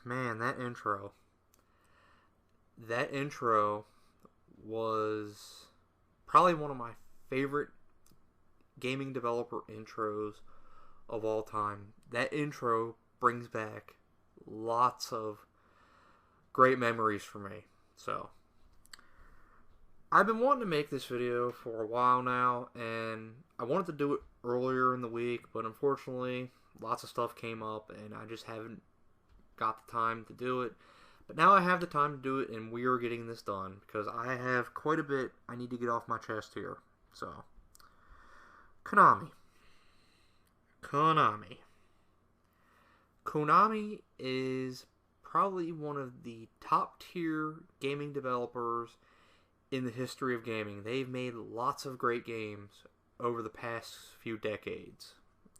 Man, that intro. That intro was probably one of my favorite gaming developer intros of all time. That intro brings back lots of great memories for me. So, I've been wanting to make this video for a while now, and I wanted to do it earlier in the week, but unfortunately, lots of stuff came up, and I just haven't got the time to do it. But now I have the time to do it, and we are getting this done, because I have quite a bit I need to get off my chest here. So, Konami. Konami is probably one of the top tier gaming developers in the history of gaming. They've made lots of great games over the past few decades.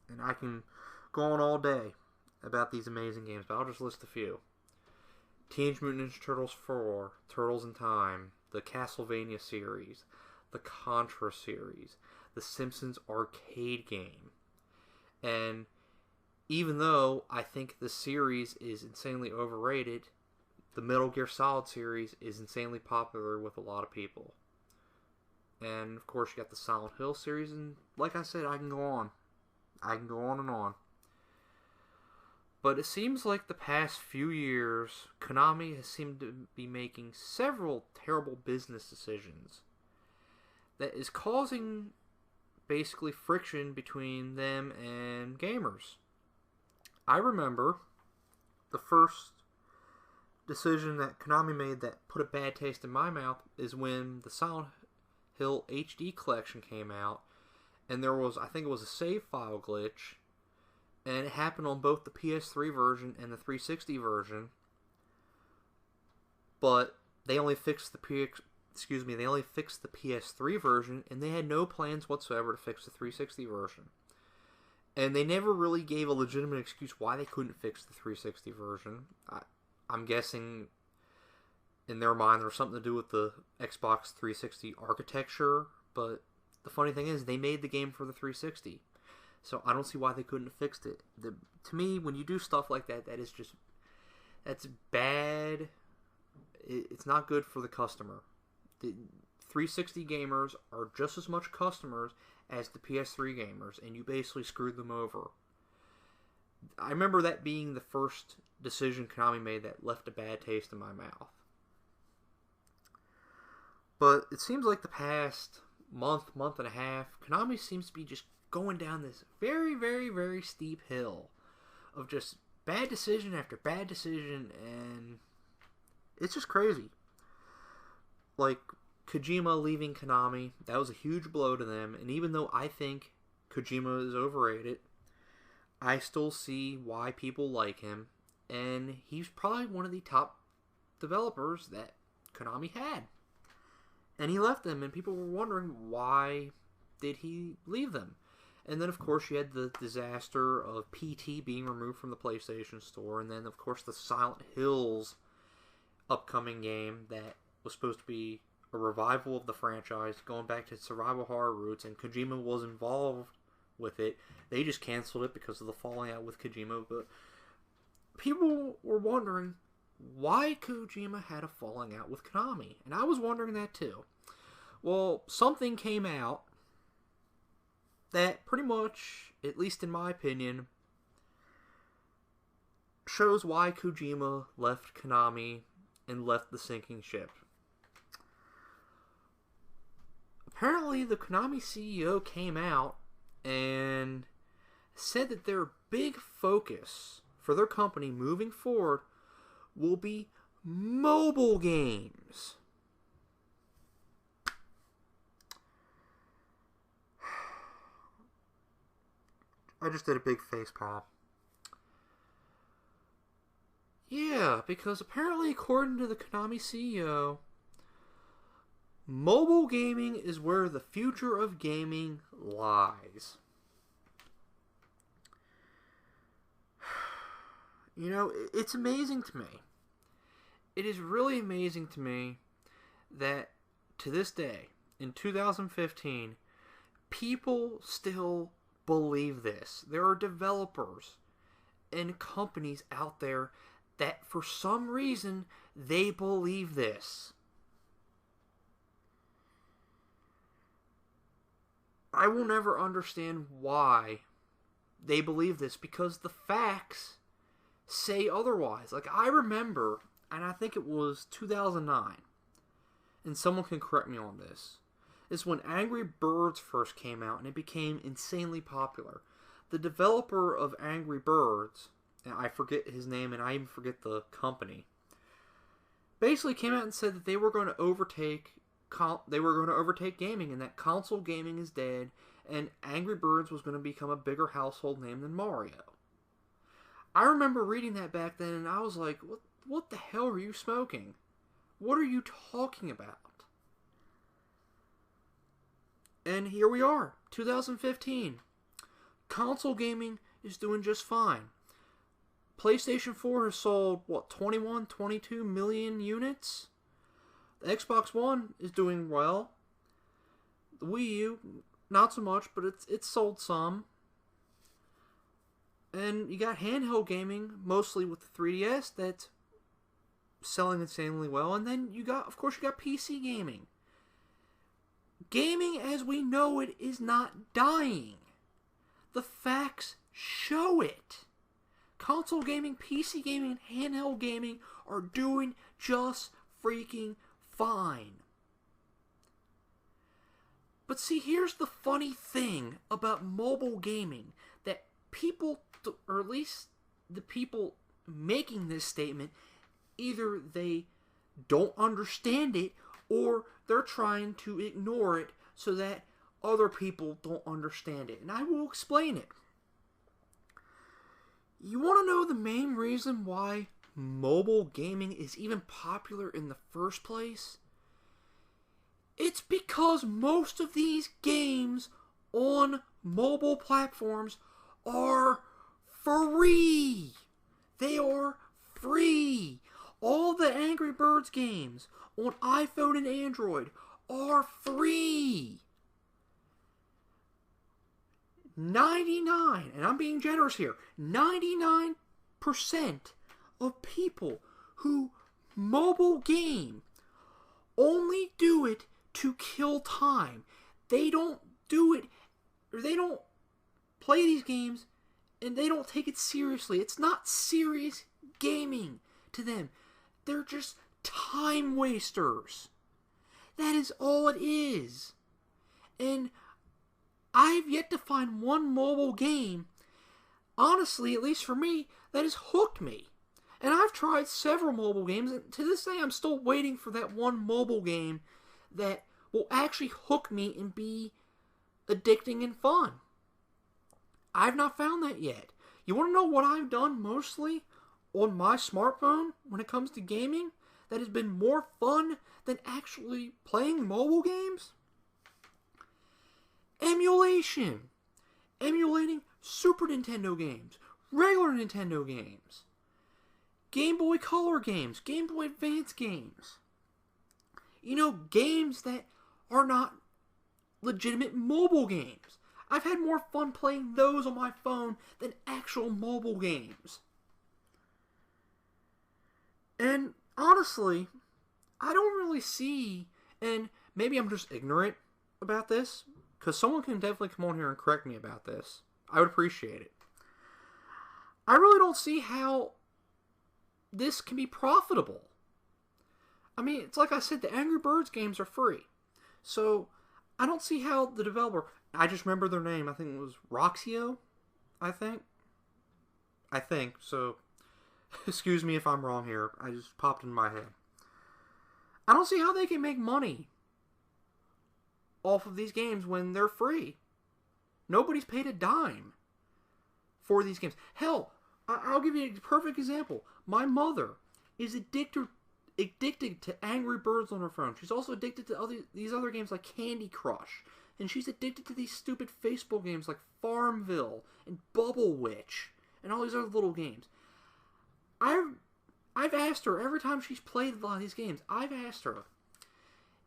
And I can go on all day about these amazing games, but I'll just list a few. Teenage Mutant Ninja Turtles 4, Turtles in Time, the Castlevania series, the Contra series, the Simpsons arcade game. And even though I think the series is insanely overrated, the Metal Gear Solid series is insanely popular with a lot of people. And of course you got the Silent Hill series, and like I said, I can go on. I can go on and on. But it seems like the past few years, Konami has seemed to be making several terrible business decisions that is causing basically friction between them and gamers. I remember the first decision that Konami made that put a bad taste in my mouth is when the Silent Hill HD collection came out, and there was, I think it was a save file glitch, and it happened on both the PS3 version and the 360 version. But they only fixed the PS3 version, and they had no plans whatsoever to fix the 360 version. And they never really gave a legitimate excuse why they couldn't fix the 360 version. I'm guessing in their mind there was something to do with the Xbox 360 architecture, but the funny thing is they made the game for the 360. So I don't see why they couldn't have fixed it. To me, when you do stuff like that, that's bad. It's not good for the customer. The 360 gamers are just as much customers as the PS3 gamers, and you basically screwed them over. I remember that being the first decision Konami made that left a bad taste in my mouth. But it seems like the past month and a half, Konami seems to be just going down this very, very, very steep hill of just bad decision after bad decision, and it's just crazy. Like, Kojima leaving Konami, that was a huge blow to them, and even though I think Kojima is overrated, I still see why people like him, and he's probably one of the top developers that Konami had. And he left them, and people were wondering why did he leave them. And then, of course, you had the disaster of PT being removed from the PlayStation Store, and then, of course, the Silent Hills upcoming game that was supposed to be a revival of the franchise, going back to survival horror roots, and Kojima was involved with it. They just canceled it because of the falling out with Kojima, but people were wondering why Kojima had a falling out with Konami, and I was wondering that too. Well, something came out that pretty much, at least in my opinion, shows why Kojima left Konami and left the sinking ship. Apparently, the Konami CEO came out and said that their big focus for their company moving forward will be mobile games. I just did a big face palm. Yeah, because apparently, according to the Konami CEO, mobile gaming is where the future of gaming lies. You know, it's amazing to me. It is really amazing to me that to this day, in 2015, people still believe this. There are developers and companies out there that for some reason they believe this. I will never understand why they believe this, because the facts say otherwise. Like, I remember, and I think it was 2009, and someone can correct me on this, is when Angry Birds first came out and it became insanely popular. The developer of Angry Birds, and I forget his name and I even forget the company, basically came out and said that they were going to overtake gaming, and that console gaming is dead, and Angry Birds was going to become a bigger household name than Mario. I remember reading that back then, and I was like, what the hell are you smoking? What are you talking about? And here we are, 2015. Console gaming is doing just fine. PlayStation 4 has sold, 21, 22 million units? The Xbox One is doing well. The Wii U, not so much, but it's sold some. And you got handheld gaming, mostly with the 3DS, that's selling insanely well. And then you got PC gaming. Gaming as we know it is not dying. The facts show it. Console gaming, PC gaming, and handheld gaming are doing just freaking fine. But see, here's the funny thing about mobile gaming, that people, or at least the people making this statement, either they don't understand it or they're trying to ignore it so that other people don't understand it. And I will explain it. You want to know the main reason why mobile gaming is even popular in the first place? It's because most of these games on mobile platforms are free. They are free. All the Angry Birds games on iPhone and Android are free. 99, and I'm being generous here, 99% of people who mobile game only do it to kill time. They don't do it, or they don't play these games and they don't take it seriously. It's not serious gaming to them. They're just time wasters. That is all it is. And I've yet to find one mobile game, honestly, at least for me, that has hooked me. And I've tried several mobile games, and to this day I'm still waiting for that one mobile game that will actually hook me and be addicting and fun. I've not found that yet. You want to know what I've done mostly on my smartphone when it comes to gaming that has been more fun than actually playing mobile games? Emulation. Emulating Super Nintendo games, regular Nintendo games, Game Boy Color games, Game Boy Advance games. You know, games that are not legitimate mobile games. I've had more fun playing those on my phone than actual mobile games. And honestly, I don't really see, and maybe I'm just ignorant about this, because someone can definitely come on here and correct me about this. I would appreciate it. I really don't see how this can be profitable. I mean, it's like I said, the Angry Birds games are free. So, I don't see how the developer, I just remember their name, I think it was Roxio, I think, so, excuse me if I'm wrong here, I just popped in my head. I don't see how they can make money off of these games when they're free. Nobody's paid a dime for these games. Hell, I'll give you a perfect example. My mother is addicted to Angry Birds on her phone. She's also addicted to these other games like Candy Crush. And she's addicted to these stupid Facebook games like Farmville and Bubble Witch and all these other little games. I've asked her, every time she's played a lot of these games, I've asked her,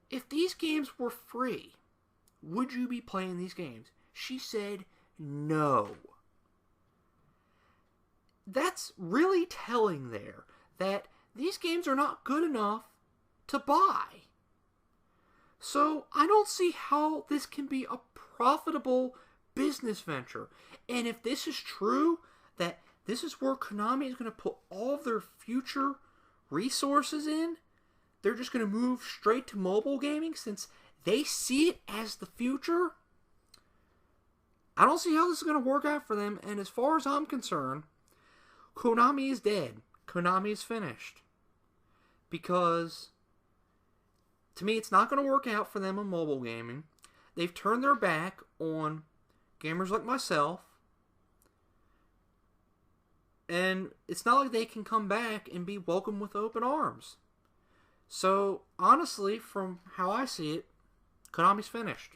if these games were free, would you be playing these games? She said no. That's really telling there. that these games are not good enough to buy. So I don't see how this can be a profitable business venture. And if this is true, that this is where Konami is going to put all of their future resources in, they're just going to move straight to mobile gaming since they see it as the future, I don't see how this is going to work out for them. And as far as I'm concerned, Konami is dead. Konami is finished. Because, to me, it's not going to work out for them in mobile gaming. They've turned their back on gamers like myself. And it's not like they can come back and be welcomed with open arms. So, honestly, from how I see it, Konami's finished.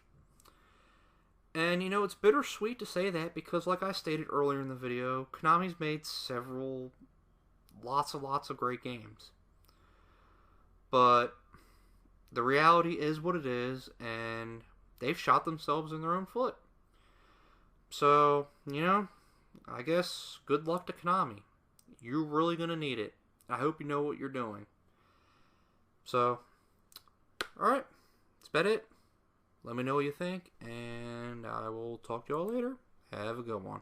And, you know, it's bittersweet to say that because, like I stated earlier in the video, Konami's made lots of great games. But the reality is what it is, and they've shot themselves in their own foot. So, you know, I guess good luck to Konami. You're really going to need it. I hope you know what you're doing. So, alright, that's about it. Let me know what you think, and I will talk to y'all later. Have a good one.